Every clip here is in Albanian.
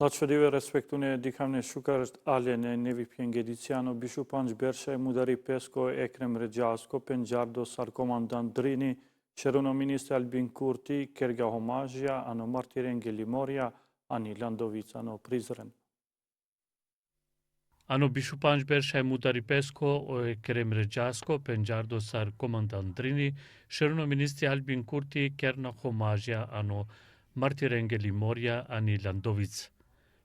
Ладшведиве респектуне дихавне шукарст алене неви пьенгедициано бишу панч берше мудари песко екрем реджаско пенджардо саркомандан дрини шеруно министр Albin Kurti kerga homazhja ano martiren Limoria ani Landovic ano Prizren. Ano bishu panj bersha mutari pesko o e kerem rejasko penjardo sar komandantrini sheruno ministri Albin Kurti kerna homazhja ano martiren Limoria ani Landovic.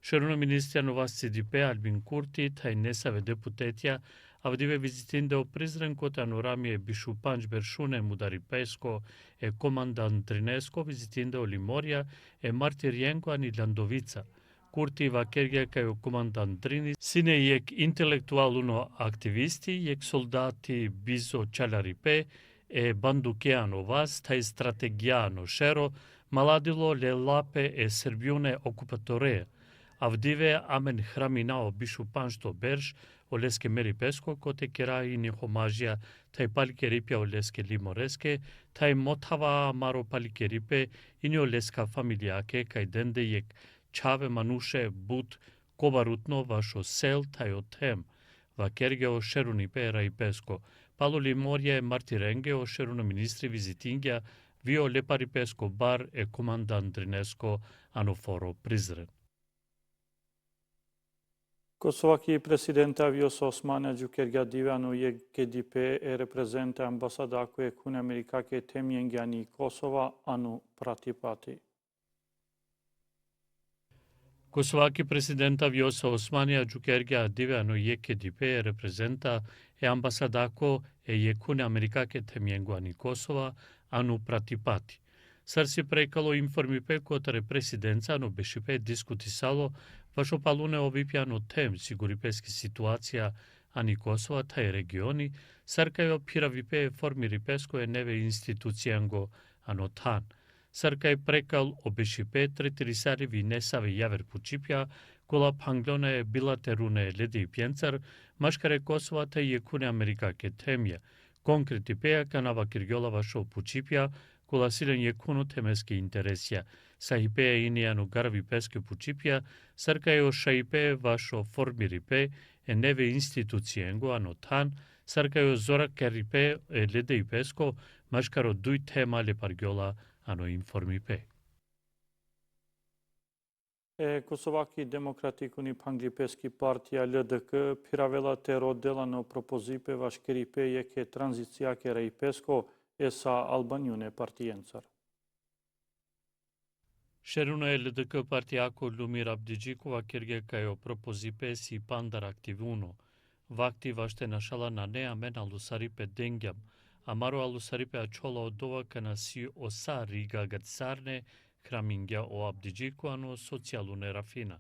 Sheruno ministri ano vas CDP Albin Kurti taj nesave deputetja avdive vizitinde o Prizren kota anorami e bishu panj bershune mudari pesko e komandantrinesko vizitinde o Limoria e martirienko ani Landovica. Kurti va kergja kao komandantrini, sine jek intelektualuno aktivisti, jek soldati bizo çalaripe e bandukeano vas, taj strategiano šero, maladilo le lape e Serbiune okupatore. Avdive amen hraminao bishu panjto bersh, oleske meri pesko, kote kera ini homazhja taj palikeripja oleske limoreske, taj motava maro palikeripe ini oleska familjake kaj dende jek Čave manuše but kobarutno vašo sel tajo tem, va kerge o šeruni pera i pesko. Palo Limoria e martirenge o šeruno ministri vizitingja vio lepari pesko bar e komandantrinesko anoforo Prizren. Kosovaki presidenta Vjosa Osmane Gjukerga Divano je KDP e reprezenta ambasadako e kun Amerikake temjengjani Kosova anu pratipati. Kosovaki presidenta Vjosa Osmania Gjukerga Divano je KDP e reprezenta e ambasadako e jekune Amerikake temjengjani Kosova anu pratipati. Sarsi prekalo informi pe kotare presidenca anu beshipe diskutisalo vašo palune ovipjano tem siguripeski situacija ani Kosova taj regioni, sarkajo piravipe formiri pesko e neve institucijango ano tan. Sarkaj prekal obeshipe tretirisari vi nesave javer pučipja, kola panglone bilaterune ledi pjencar, maškare Kosova taj jekune Amerikake temja. Konkreti peja kanava kirgjola vašo pučipja, kola silen jekuno temeski interesja. Sahipe inianu garvi peske pučipja, sarkajo šaipe vašo formiripe e neve institucijengo ano tan, sarkajo zora keripe e lede pesko, maškaro duj tema le pargjola ano informipe. Kosovaki demokratikuni panglipeski partija LDK piravela te rodelano propozipe vaškeripe jeke tranzicijake rejpesko e sa Albanjune partijencar. Šeruno e LDK partijako Lumir Abdijikova kerge kajo propozipe si pandar aktivuno. Vakti vašte našala na ne amen alusaripe dengjam. Amaro alusaripe açola odova kana si osa riga gatsarne hramingja o Abdijiku ano socijalune rafina.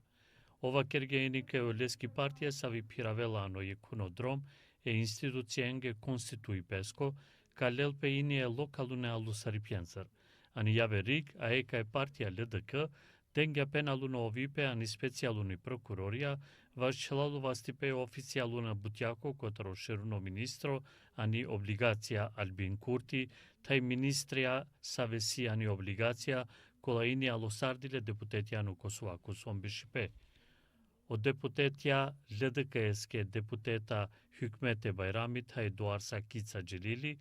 Ova kerge inike o leski partija savi piravela ano jekunodrom e institucijenge konstitui pesko, ka lelpe ini e lokalune alusaripjencar. Ani jave rig, a eka e partija LDK, dengja penaluno ovipe ani specijaluni prokuroria, vaš čelalu vastipe oficijaluna butjako kotaro šeruno ministro, ani obligacija Albin Kurti, taj ministrija savesi ani obligacija, kola ini alosardile deputetjanu Kosovaku sombišipe. Od deputetja LDK-eske deputeta Hükmete Bajrami taj Duarsa Kica Gjelili,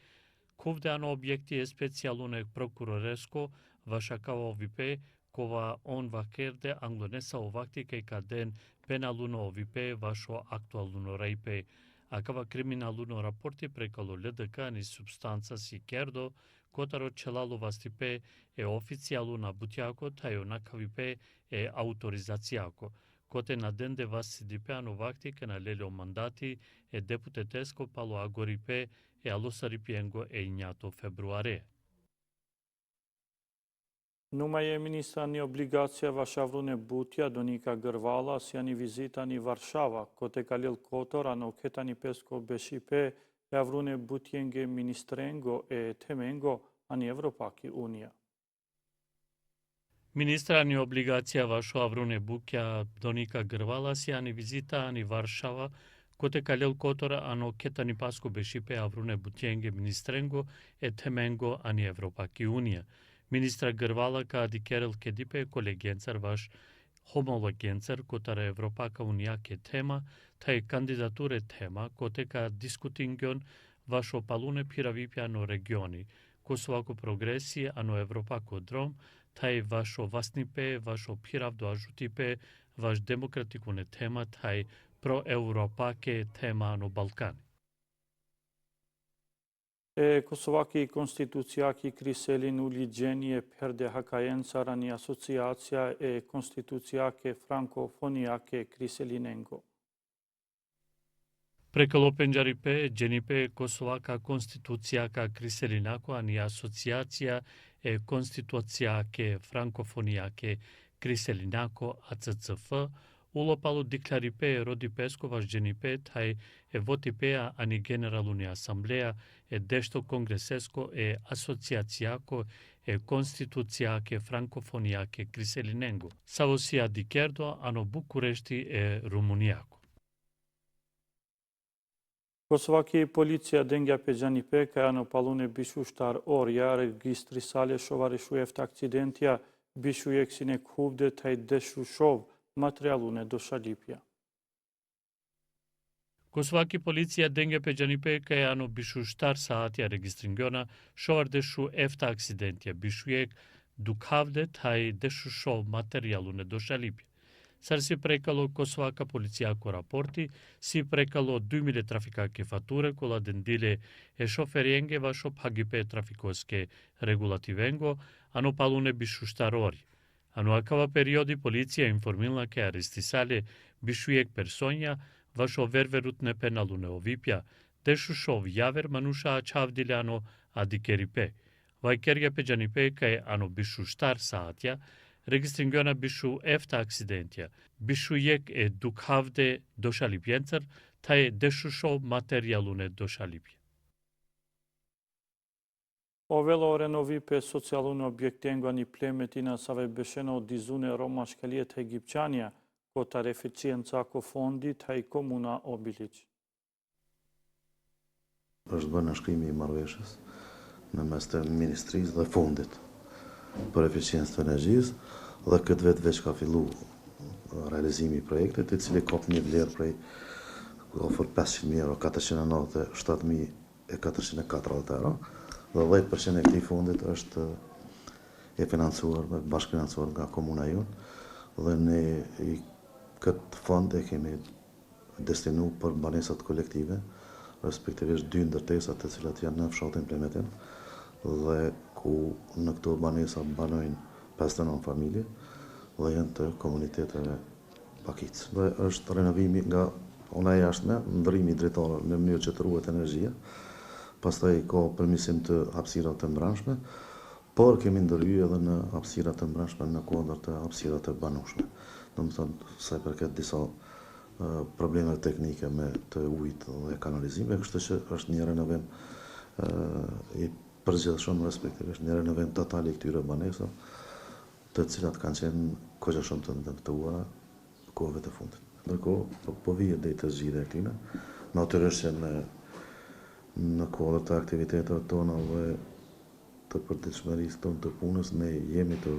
Kovdano objekti e specijalune prokuroresko vašakava ovipe, kova on vakerde anglonesa ovakti kaj kaden penaluno ovipe vašo aktualuno rejpe, akava kriminaluno raporti prekalo LDK ni substanca si kerdo, kotaro čelalo vastipe e oficijaluna butjako taj onakavipe e autorizacijako. Kote na dende vas sidipeano vakti kana lelio mandati e deputetesko palo agoripe e alosaripiengo e injato februare. Numa je ministra ni obligacija vašavrune butja Donika Grvala si ani vizita ni Varšava, kote kalil kotor ano ketani pesko beshipe e avrune butjenge ministrengo e temengo ani Evropaki unija. Ministra ni obligacija vašo avrune bukja Donika Grvala si ani vizita ani Varšava, kote kalil kotora ano ketani pasko beshipe avrune butjenge ministrengo e temengo ani Evropaki unija. Ministra Grvala ka adikerel kedipe kolegjencar vaš homologencer kotare Evropaka Unijake tema, taj kandidature tema, kote ka diskutingon vašo palune piravipja no regioni, Kosovako progresi ano Evropako drom, taj vašo vasnipe, vašo piravdo ajutipe, vaš demokratikune tema, taj pro-europake tema ano Balkani. Kosovaki konstitucijaki kriselin u ligjenje perde hakajencara një asociacja e konstitucijake frankofonijake kriselinengo. Prekalo penjaripe, gjenipe Kosovaka konstitucijaka kriselinako ani asociacija e konstitucijake frankofonijake kriselinako ACCF, ulopalu diklaripe rodi Peskovaš gjenipe taj e votipea ani generaluni asamblea e deshto kongresesko e asociacijako e konstitucijake frankofonijake kriselinengo, Savosia Dikerdo ano Bukureshti e Rumunijako. Kosovaki policia dengja Pejanipe ka janë palune bishu shtar orja registri sale shovarishu efta akcidentja bishu jeksine khuvde taj deshu shov materialune do shalipja. Kosovaki policia denge Pejanipe ka janë bishu shtar saatja registringona shovar deshu efta akcidentja bishu jek dukhavde taj deshu shov materialune do shalipja. Sar si prekalo Kosovaka policijako raporti, si prekalo 2000 trafikake fature kola dendile e shoferjenge vašo hagipe trafikoske regulativengo, ano palune bishu shtarori. Ano akava periodi policija informila ke arestisale bishujek personja vašo ververutne penalune ovipja, deshu shov javer manusha čavdile ano adikeripe. Vajkerja Pejanipe ka ano bishu shtar saatja, registringona bishu efta aksidentja, bishu jek e dukhavde doshalipjencer, taj deshu shov materialune doshalipje. Ovelo renovipe socialune objektengo ani plemetina save besheno dizune Roma shkaliet Egipçania, kotar eficienca fondi taj komuna Obiliq. Është bërë nënshkrimi I marrëveshjes në mes të Ministrisë dhe Fondit për eficiencë të energjisë dhe këtë vetë veç ka fillu realizimi I projektit, I cili ka një vlerë prej ofër 500.000 euro, 497.440 euro dhe 10% e këtij fondit është e financuar, bashkëfinancuar nga komuna jonë dhe ne këtë fond e kemi destinu për banesat kolektive, respektivisht 2 ndërtesat të cilat janë në fshatin Plemetin dhe ku në këto banesa banojnë 59 familje dhe janë të komuniteteve Pakic. Dhe është renovimi nga ona e jashtme, ndrimi drejtore në mënyrë që të ruhet energjia, pastaj ka përmirësim të hapësirave të mbrëmshme, por kemi ndërhyj edhe në hapësirat të mbrëmshme në kuadër të hapësirave të banueshme. Domethënë sa I përket disa probleme teknike me të ujit dhe kanalizimit, kështu që është një renovim I përgjithshëm respektivisht një renovim total I këtyre banesave, të cilat kanë qenë koqa shumë të ndërtuara kohëve të fundit. Ndërkohë, po vije deri të zgjidhja e këtyre, natyrisht që në kuadër të aktiviteteve tona dhe të përditshmërisë tonë të punës, ne jemi të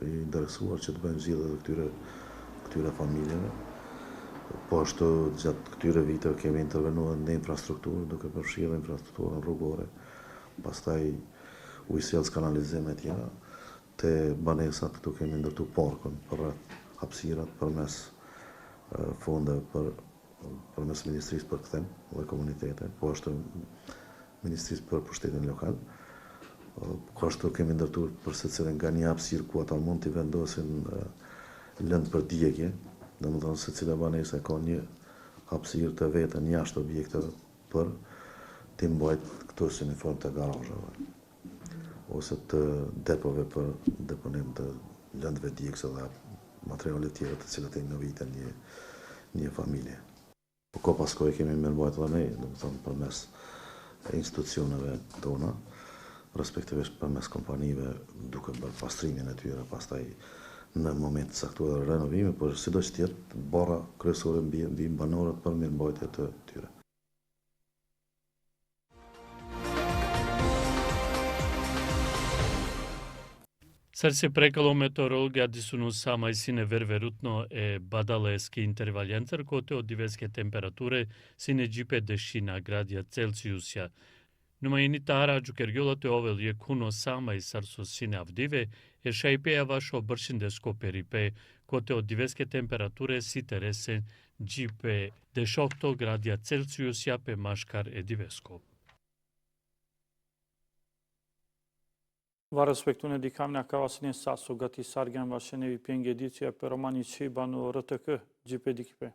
interesuar që të bëjmë zgjidhje të këtyre familjeve. Po ashtu gjatë këtyre viteve kemi intervenuar në infrastrukturë, duke përfshirë infrastrukturën rrugore, pastaj ujësjellës kanalizim e tjera, te banesat këtu kemi ndërtu parkun për hapësirat përmes fondeve përmes Ministrisë për Kthim dhe Komunitete, po ashtu Ministrisë për Pushtetin Lokal. Po ashtu kemi ndërtu për secilën nga një hapësirë ku ata mund t'i vendosin lëndë për djegje, domethënë secila banesa ka një hapësirë të vetën jashtë objekteve për t'i mbajt këto si në formë të garazheve ose të depove për deponim të lëndëve djegëse dhe materiale tjera të cilat e novitën një familje. Po ka paskoj kemi mirëmbajtur edhe ne, domethënë përmes institucioneve tona, respektivisht përmes kompanive duke bërë pastrimin e tyre, pastaj në moment të caktuar renovimi, por sidoq të jetë barra kryesore mbi banorët për mirëmbajtje të tyre. Sërsi prekalo meteorologa disunu sama i sine ververutno e badaleski intervaljantër kote o diverske temperature sine gjipe dëshina gradja Celsiusja. Në majinitara gjukërgjollat e ovel je kuno sama i sarso sine avdive e shajpeja vasho bërshindeshko peripe kote o diverske temperature si teresen gjipe dëshokto gradja Celsiusja pe mashkar e divesko. Va respektune dikamna kavasini saso gati sargan va shenevi pjengedicja per romani ciba no RTK, gjipe dikipe.